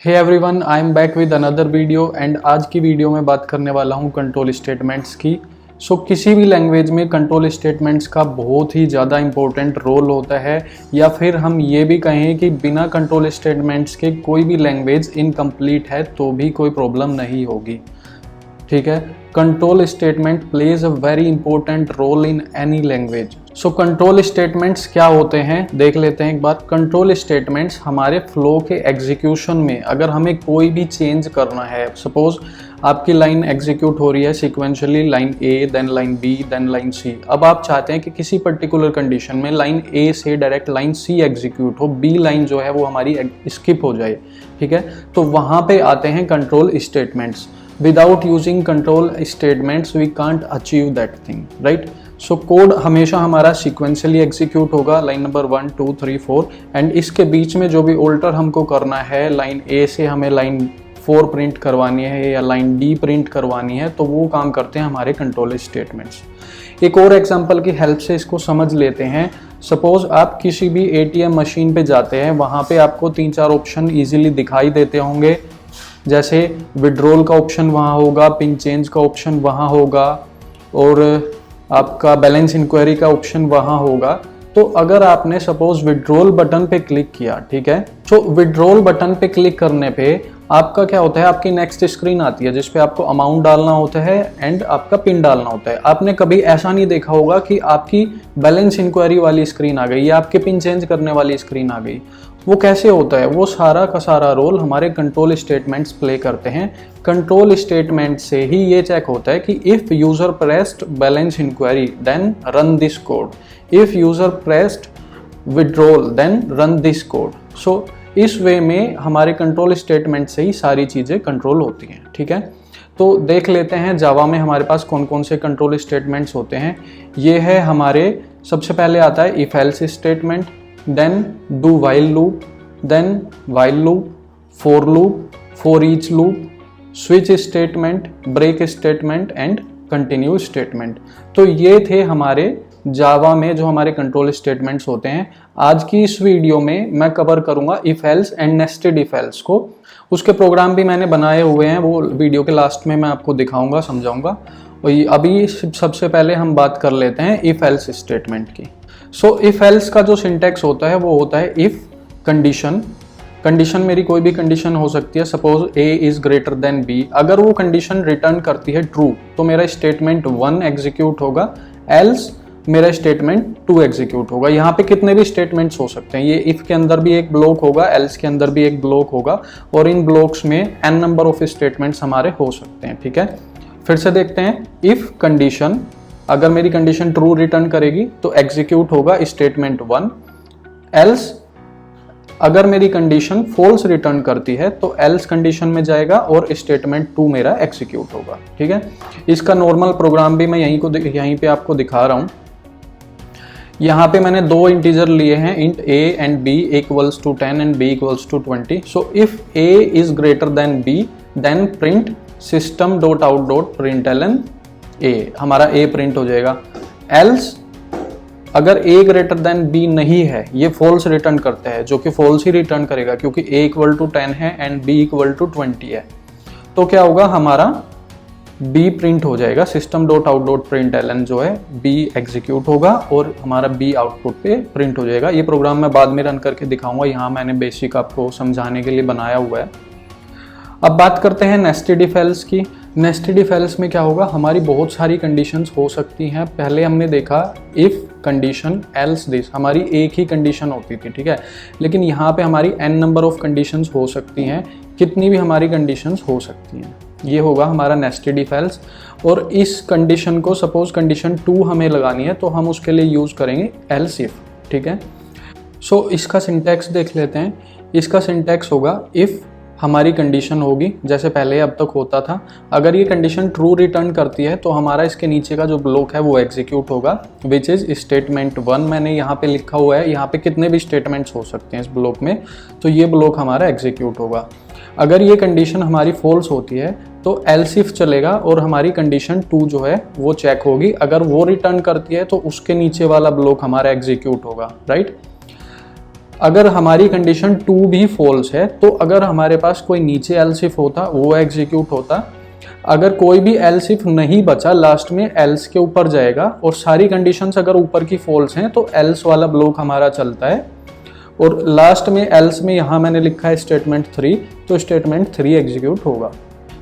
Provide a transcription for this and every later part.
Hey everyone, I am back with another video and आज की video में बात करने वाला हूँ कंट्रोल स्टेटमेंट्स की। किसी भी लैंग्वेज में कंट्रोल स्टेटमेंट्स का बहुत ही ज़्यादा इंपॉर्टेंट रोल होता है, या फिर हम ये भी कहें कि बिना कंट्रोल स्टेटमेंट्स के कोई भी लैंग्वेज इनकम्प्लीट है तो भी कोई प्रॉब्लम नहीं होगी। ठीक है, control statement plays a very important role in any language. Control statements क्या होते हैं देख लेते हैं एक बार। कंट्रोल स्टेटमेंट्स हमारे फ्लो के एग्जीक्यूशन में अगर हमें कोई भी चेंज करना है, सपोज आपकी लाइन एग्जीक्यूट हो रही है sequentially, line A then line B then line C. अब आप चाहते हैं कि किसी पर्टिकुलर कंडीशन में लाइन ए से डायरेक्ट लाइन सी एग्जीक्यूट हो, बी लाइन जो है वो हमारी स्किप हो जाए। ठीक है, तो वहाँ पे आते हैं control statements. Without using control statements we can't achieve that thing, right. Code हमेशा हमारा सीक्वेंशियली एग्जीक्यूट होगा, लाइन नंबर 1 2 3 4, एंड इसके बीच में जो भी ऑल्टर हमको करना है, लाइन ए से हमें लाइन 4 प्रिंट करवानी है या लाइन डी प्रिंट करवानी है, तो वो काम करते हैं हमारे कंट्रोल स्टेटमेंट्स। एक और एग्जांपल की हेल्प से इसको समझ लेते हैं। सपोज आप किसी भी एटीएम मशीन पे जाते हैं, वहाँ पे आपको 3-4 ऑप्शन ईजिली दिखाई देते होंगे, जैसे विड्रॉल का ऑप्शन वहाँ होगा, पिन चेंज का ऑप्शन वहाँ होगा, और आपका बैलेंस इंक्वायरी का ऑप्शन वहाँ होगा। तो अगर आपने सपोज विड्रॉल बटन पे क्लिक किया, ठीक है, तो विड्रॉल बटन पे क्लिक करने पे आपका क्या होता है, आपकी नेक्स्ट स्क्रीन आती है जिसपे आपको अमाउंट डालना होता है एंड आपका पिन डालना होता है। आपने कभी ऐसा नहीं देखा होगा कि आपकी बैलेंस इंक्वायरी वाली स्क्रीन आ गई या आपके पिन चेंज करने वाली स्क्रीन आ गई। वो कैसे होता है? वो सारा का सारा रोल हमारे कंट्रोल स्टेटमेंट्स प्ले करते हैं। कंट्रोल स्टेटमेंट से ही ये चेक होता है कि if user pressed balance inquiry then run this code, if user pressed withdrawal then run this code. इस वे में हमारे कंट्रोल स्टेटमेंट से ही सारी चीज़ें कंट्रोल होती हैं। ठीक है, तो देख लेते हैं जावा में हमारे पास कौन कौन से कंट्रोल स्टेटमेंट्स होते हैं। ये है हमारे, सबसे पहले आता है if else statement, then do while loop, then while loop, for loop, for each loop, switch statement, break statement and continue statement. तो ये थे हमारे जावा में जो हमारे कंट्रोल स्टेटमेंट्स होते हैं। आज की इस वीडियो में मैं कवर करूंगा if else and nested if else को। उसके प्रोग्राम भी मैंने बनाए हुए हैं, वो वीडियो के लास्ट में मैं आपको दिखाऊंगा, समझाऊंगा। और अभी सबसे पहले हम बात कर लेते हैं इफ एल्स स्टेटमेंट की। इफ एल्स का जो सिंटैक्स होता है वो होता है इफ कंडीशन। कंडीशन मेरी कोई भी कंडीशन हो सकती है, suppose A is greater than B. अगर वो कंडीशन रिटर्न करती है ट्रू तो मेरा स्टेटमेंट 1 एग्जीक्यूट होगा, एल्स मेरा स्टेटमेंट 2 एग्जीक्यूट होगा। यहाँ पे कितने भी स्टेटमेंट्स हो सकते हैं, ये इफ के अंदर भी एक ब्लॉक होगा, एल्स के अंदर भी एक ब्लॉक होगा, और इन ब्लॉक्स में n नंबर ऑफ स्टेटमेंट्स हमारे हो सकते हैं। ठीक है, फिर से देखते हैं। इफ कंडीशन, अगर मेरी कंडीशन ट्रू रिटर्न करेगी तो एग्जीक्यूट होगा स्टेटमेंट 1, एल्स अगर मेरी कंडीशन फॉल्स रिटर्न करती है तो एल्स कंडीशन में जाएगा और स्टेटमेंट 2 मेरा एग्जीक्यूट होगा। ठीक है, इसका नॉर्मल प्रोग्राम भी मैं यहीं पे आपको दिखा रहा हूं। यहाँ पे मैंने 2 इंटीजर लिए हैं, int a and b equals to 10 and b equals to 20। So if a is greater than b then print system dot out dot println a, हमारा a प्रिंट हो जाएगा। एल्स अगर a ग्रेटर देन b नहीं है, ये false return करता है, जो कि फॉल्स ही रिटर्न करेगा क्योंकि a इक्वल टू 10 है एंड b इक्वल टू 20 है। तो क्या होगा, हमारा b प्रिंट हो जाएगा, system dot out dot println जो है b एग्जीक्यूट होगा और हमारा b आउटपुट पे प्रिंट हो जाएगा। ये प्रोग्राम मैं बाद में रन करके दिखाऊंगा, यहाँ मैंने बेसिक आपको समझाने के लिए बनाया हुआ है। अब बात करते हैं नेस्टेड इफ एल्स की। नेस्टेड इफ एल्स में क्या होगा, हमारी बहुत सारी कंडीशंस हो सकती हैं। पहले हमने देखा इफ कंडीशन एल्स दिस, हमारी एक ही कंडीशन होती थी। ठीक है, लेकिन यहाँ पे हमारी n नंबर ऑफ कंडीशंस हो सकती हैं, कितनी भी हमारी कंडीशंस हो सकती हैं। ये होगा हमारा नेस्टेड इफ एल्स। और इस कंडीशन को, सपोज कंडीशन 2 हमें लगानी है तो हम उसके लिए यूज करेंगे एल्स इफ। ठीक है, इसका सिंटैक्स देख लेते हैं। इसका सिंटैक्स होगा इफ हमारी कंडीशन होगी जैसे पहले अब तक होता था, अगर ये कंडीशन ट्रू रिटर्न करती है तो हमारा इसके नीचे का जो ब्लॉक है वो एग्जीक्यूट होगा, विच इज स्टेटमेंट 1। मैंने यहाँ पे लिखा हुआ है, यहाँ पे कितने भी स्टेटमेंट्स हो सकते हैं इस ब्लॉक में, तो ये ब्लॉक हमारा एग्जीक्यूट होगा। अगर ये कंडीशन हमारी फॉल्स होती है तो एल्स इफ चलेगा और हमारी कंडीशन 2 जो है वो चेक होगी। अगर वो रिटर्न करती है तो उसके नीचे वाला ब्लॉक हमारा एग्जीक्यूट होगा, राइट। अगर हमारी कंडीशन 2 भी फॉल्स है तो अगर हमारे पास कोई नीचे एल्स इफ होता वो एग्जीक्यूट होता। अगर कोई भी एल्स इफ नहीं बचा लास्ट में एल्स के ऊपर जाएगा, और सारी कंडीशंस अगर ऊपर की फॉल्स हैं तो एल्स वाला ब्लॉक हमारा चलता है, और लास्ट में एल्स में यहाँ मैंने लिखा है स्टेटमेंट 3, तो स्टेटमेंट 3 एग्जीक्यूट होगा।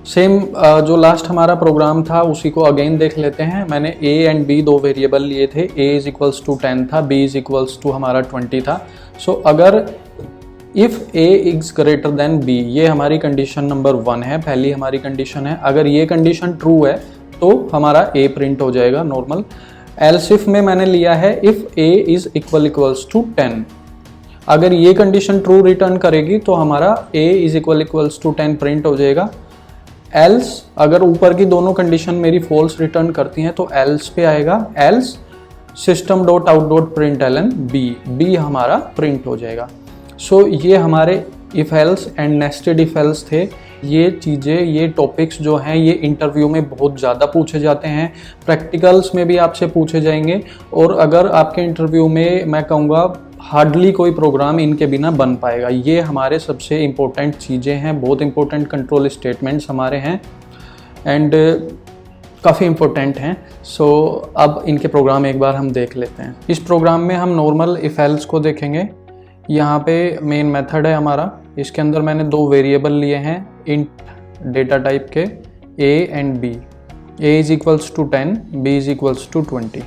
सेम जो लास्ट हमारा प्रोग्राम था उसी को अगेन देख लेते हैं। मैंने a एंड b दो वेरिएबल लिए थे, a इज इक्वल्स टू 10 था, b इज इक्वल्स टू हमारा 20 था। सो अगर if a is greater than b, ये हमारी कंडीशन नंबर 1 है, पहली हमारी कंडीशन है। अगर ये कंडीशन ट्रू है तो हमारा a प्रिंट हो जाएगा नॉर्मल। एल्स इफ में मैंने लिया है if a is equals to 10। अगर ये कंडीशन ट्रू रिटर्न करेगी तो हमारा a is equals to 10 print हो जाएगा। एल्स अगर ऊपर की दोनों कंडीशन मेरी फॉल्स रिटर्न करती हैं तो एल्स पे आएगा, else system dot out dot println B हमारा प्रिंट हो जाएगा। सो ये हमारे if else and nested if else थे। ये चीज़ें, ये टॉपिक्स जो हैं ये इंटरव्यू में बहुत ज़्यादा पूछे जाते हैं, प्रैक्टिकल्स में भी आपसे पूछे जाएंगे, और अगर आपके इंटरव्यू में मैं कहूँगा हार्डली कोई प्रोग्राम इनके बिना बन पाएगा। ये हमारे सबसे इम्पोर्टेंट चीज़ें हैं, बहुत इंपॉर्टेंट कंट्रोल स्टेटमेंट्स हमारे हैं एंड काफ़ी इम्पोर्टेंट हैं। सो अब इनके प्रोग्राम एक बार हम देख लेते हैं। इस प्रोग्राम में हम नॉर्मल इफ एल्स को देखेंगे। यहाँ पे मेन मेथड है हमारा, इसके अंदर मैंने दो वेरिएबल लिए हैं इंट डेटा टाइप के, a and b। a is equals to 10, b is equals to 20।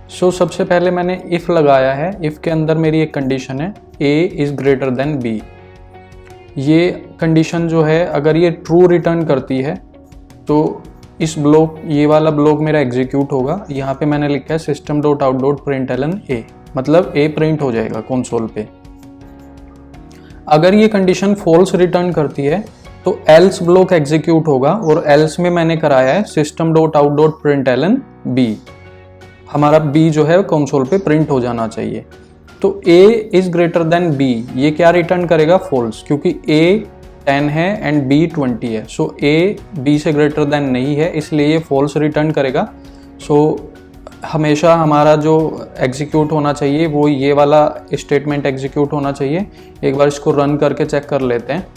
So सबसे पहले मैंने इफ़ लगाया है। इफ़ के अंदर मेरी एक कंडीशन है a is greater than b। ये कंडीशन जो है अगर ये ट्रू रिटर्न करती है तो इस ब्लॉक, ये वाला ब्लॉक मेरा एग्जीक्यूट होगा। यहाँ पे मैंने लिखा है system dot out dot println a, मतलब a प्रिंट हो जाएगा कंसोल पे। अगर ये कंडीशन फॉल्स रिटर्न करती है तो एल्स ब्लॉक एग्जीक्यूट होगा, और एल्स में मैंने कराया है system dot out dot println b। हमारा b जो है कंसोल पे प्रिंट हो जाना चाहिए। तो a is greater than b, ये क्या रिटर्न करेगा? फॉल्स, क्योंकि a 10 है एंड b 20 है। सो a b से ग्रेटर देन नहीं है, इसलिए ये फॉल्स रिटर्न करेगा। सो हमेशा हमारा जो एग्जीक्यूट होना चाहिए वो ये वाला स्टेटमेंट एग्जीक्यूट होना चाहिए। एक बार इसको रन करके चेक कर लेते हैं।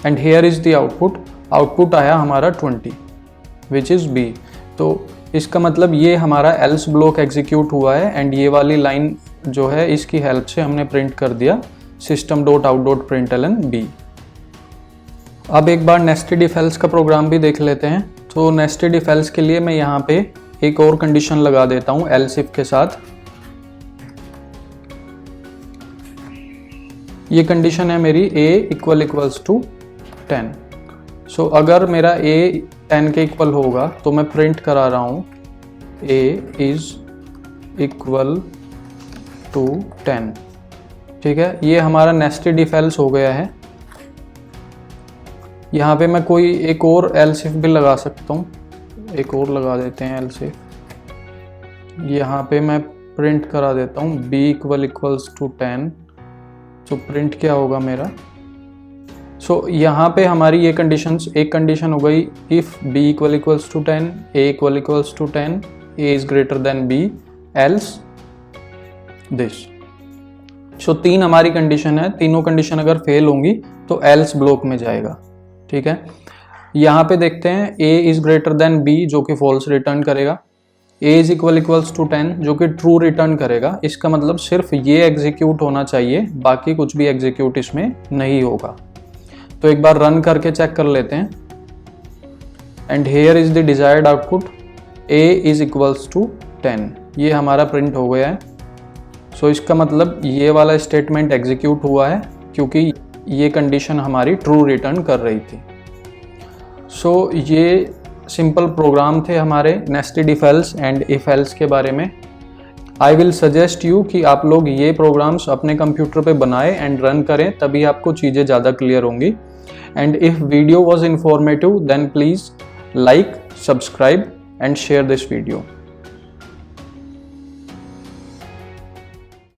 And here is the output. Output आया हमारा 20 विच इज़ b। तो इसका मतलब ये हमारा एल्स ब्लॉक एग्जीक्यूट हुआ है, एंड ये वाली लाइन जो है इसकी हेल्प से हमने प्रिंट कर दिया system dot out dot println B. अब एक बार नेस्टेड इफ एल्स का प्रोग्राम भी देख लेते हैं। तो नेस्टेड इफ एल्स के लिए मैं यहाँ पे एक और कंडीशन लगा देता हूँ एल्स इफ के साथ। ये कंडीशन है मेरी a इक्वल्स टू 10। सो अगर मेरा a 10 के इक्वल होगा तो मैं प्रिंट करा रहा हूँ a इज इक्वल टू 10। ठीक है, ये हमारा नेस्टेड इफ एल्स हो गया है। यहाँ पे मैं कोई एक और एल्स इफ भी लगा सकता हूँ, एक और लगा देते हैं एल्स इफ। यहाँ पे मैं प्रिंट करा देता हूँ b इक्वल्स टू 10। तो प्रिंट क्या होगा मेरा? सो यहाँ पे हमारी ये कंडीशंस, एक कंडीशन हो गई if b equals to 10, a equals to 10, a is greater than b, else this. So 3 हमारी कंडीशन है। तीनों कंडीशन अगर फेल होंगी तो एल्स ब्लॉक में जाएगा। ठीक है, यहाँ पे देखते हैं a is greater than b जो कि फॉल्स रिटर्न करेगा, a इज इक्वल्स टू 10 जो कि ट्रू रिटर्न करेगा। इसका मतलब सिर्फ ये एग्जीक्यूट होना चाहिए, बाकी कुछ भी एग्जीक्यूट इसमें नहीं होगा। तो एक बार रन करके चेक कर लेते हैं। And here is the desired output a is equals to 10। ये हमारा प्रिंट हो गया है। सो इसका मतलब ये वाला स्टेटमेंट एग्जीक्यूट हुआ है क्योंकि ये कंडीशन हमारी ट्रू रिटर्न कर रही थी। सो ये सिंपल प्रोग्राम थे हमारे nested if else and if else के बारे में। आई विल सजेस्ट यू कि आप लोग ये प्रोग्राम्स अपने कंप्यूटर पे बनाएं एंड रन करें, तभी आपको चीज़ें ज़्यादा क्लियर होंगी। And if video was informative then please like, subscribe and share this video.